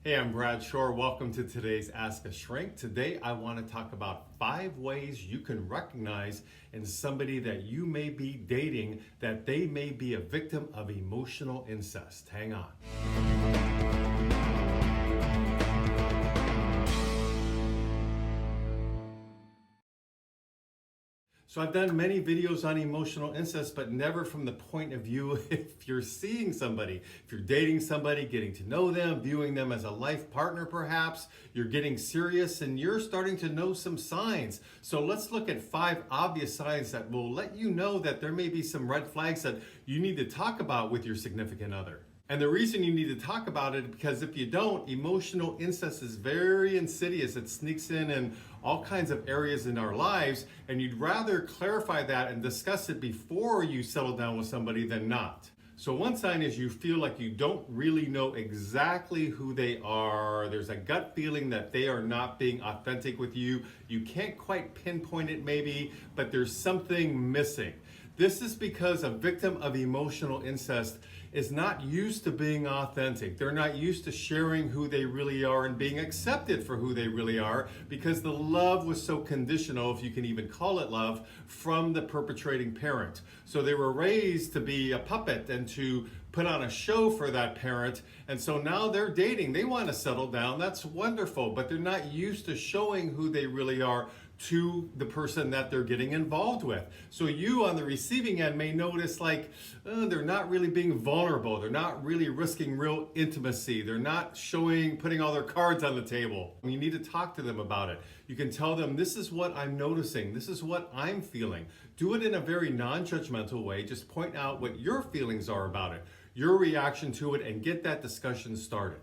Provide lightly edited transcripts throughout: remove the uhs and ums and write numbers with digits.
Hey, I'm Brad Shore. Welcome to today's Ask a Shrink. Today I want to talk about 5 ways you can recognize in somebody that you may be dating that they may be a victim of emotional incest. Hang on. So I've done many videos on emotional incest, but never from the point of view if you're seeing somebody, if you're dating somebody, getting to know them, viewing them as a life partner perhaps, you're getting serious and you're starting to know some signs. So let's look at 5 obvious signs that will let you know that there may be some red flags that you need to talk about with your significant other. And the reason you need to talk about it is because if you don't, emotional incest is very insidious. It sneaks in all kinds of areas in our lives, and you'd rather clarify that and discuss it before you settle down with somebody than not. So one sign is you feel like you don't really know exactly who they are. There's a gut feeling that they are not being authentic with you. You can't quite pinpoint it maybe, but there's something missing. This is because a victim of emotional incest is not used to being authentic. They're not used to sharing who they really are and being accepted for who they really are because the love was so conditional, if you can even call it love, from the perpetrating parent. So they were raised to be a puppet and to put on a show for that parent. And so now they're dating. They want to settle down. That's wonderful, but they're not used to showing who they really are to the person that they're getting involved with. So you on the receiving end may notice like they're not really being vulnerable. They're not really risking real intimacy. They're not putting all their cards on the table. You need to talk to them about it. You can tell them, this is what I'm noticing. This is what I'm feeling. Do it in a very non-judgmental way. Just point out what your feelings are about it, your reaction to it, and get that discussion started.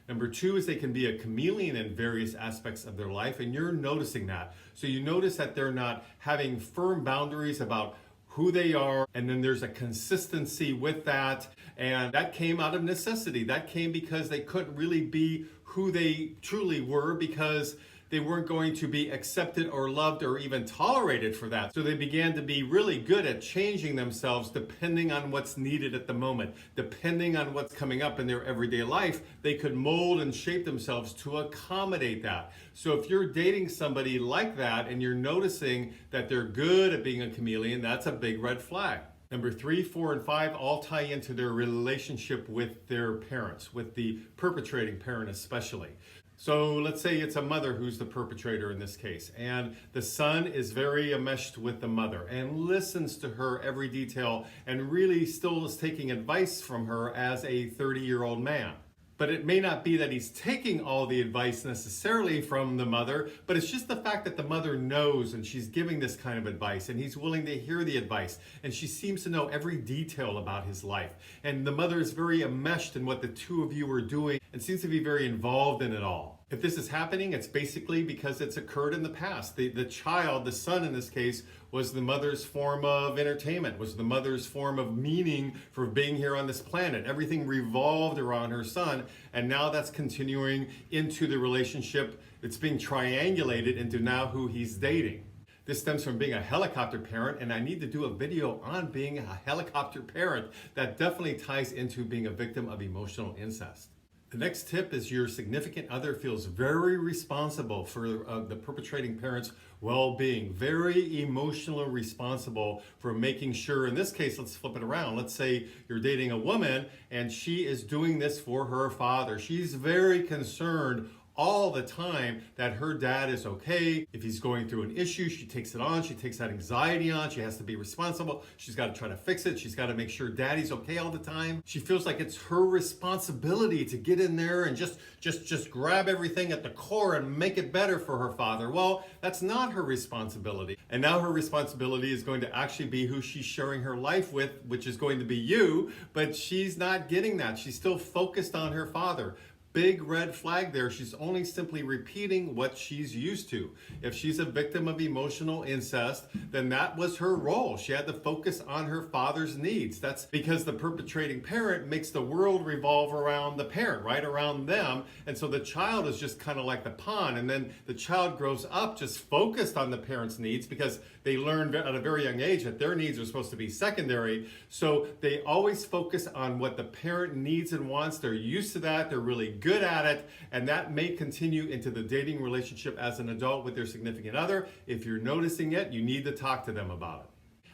Number 2 is they can be a chameleon in various aspects of their life, and you're noticing that. So you notice that they're not having firm boundaries about who they are, and then there's a consistency with that, and that came out of necessity. That came because they couldn't really be who they truly were because they weren't going to be accepted or loved or even tolerated for that. So they began to be really good at changing themselves depending on what's needed at the moment. Depending on what's coming up in their everyday life, they could mold and shape themselves to accommodate that. So if you're dating somebody like that and you're noticing that they're good at being a chameleon, that's a big red flag. Number 3, 4, and 5 all tie into their relationship with their parents, with the perpetrating parent especially. So let's say it's a mother who's the perpetrator in this case, and the son is very enmeshed with the mother and listens to her every detail and really still is taking advice from her as a 30-year-old man. But it may not be that he's taking all the advice necessarily from the mother, but it's just the fact that the mother knows and she's giving this kind of advice and he's willing to hear the advice and she seems to know every detail about his life. And the mother is very enmeshed in what the two of you are doing and seems to be very involved in it all. If this is happening, it's basically because it's occurred in the past. The child, the son in this case, was the mother's form of entertainment, was the mother's form of meaning for being here on this planet. Everything revolved around her son, and now that's continuing into the relationship. It's being triangulated into now who he's dating. This stems from being a helicopter parent, and I need to do a video on being a helicopter parent that definitely ties into being a victim of emotional incest. The next tip is your significant other feels very responsible for the perpetrating parent's well-being, very emotionally responsible for making sure, in this case, let's flip it around. Let's say you're dating a woman and she is doing this for her father. She's very concerned all the time that her dad is okay. If he's going through an issue, she takes it on. She takes that anxiety on. She has to be responsible. She's got to try to fix it. She's got to make sure daddy's okay all the time. She feels like it's her responsibility to get in there and just grab everything at the core and make it better for her father. Well, that's not her responsibility. And now her responsibility is going to actually be who she's sharing her life with, which is going to be you, but she's not getting that. She's still focused on her father. Big red flag there. She's only simply repeating what she's used to. If she's a victim of emotional incest, then that was her role. She had to focus on her father's needs. That's because the perpetrating parent makes the world revolve around the parent, right? Around them. And so the child is just kind of like the pawn. And then the child grows up just focused on the parent's needs because they learn at a very young age that their needs are supposed to be secondary. So they always focus on what the parent needs and wants. They're used to that. They're really good at it, and that may continue into the dating relationship as an adult with their significant other. If you're noticing it, you need to talk to them about it.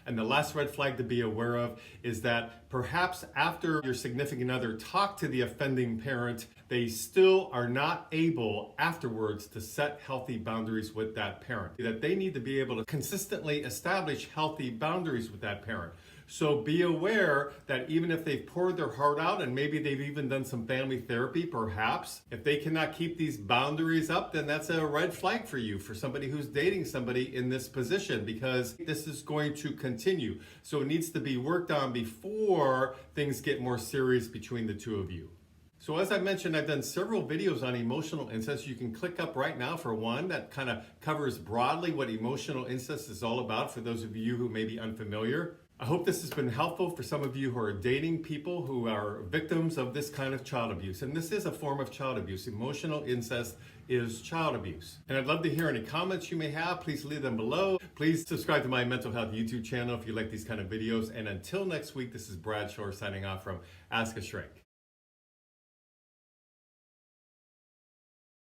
And the last red flag to be aware of is that perhaps after your significant other talked to the offending parent, they still are not able afterwards to set healthy boundaries with that parent. That they need to be able to consistently establish healthy boundaries with that parent. So be aware that even if they've poured their heart out and maybe they've even done some family therapy, perhaps, if they cannot keep these boundaries up, then that's a red flag for you, for somebody who's dating somebody in this position, because this is going to continue. So it needs to be worked on before things get more serious between the two of you. So as I mentioned, I've done several videos on emotional incest. You can click up right now for one that kind of covers broadly what emotional incest is all about for those of you who may be unfamiliar. I hope this has been helpful for some of you who are dating people who are victims of this kind of child abuse. And this is a form of child abuse. Emotional incest is child abuse. And I'd love to hear any comments you may have. Please leave them below. Please subscribe to my mental health YouTube channel if you like these kind of videos. And until next week, this is Brad Shore signing off from Ask a Shrink.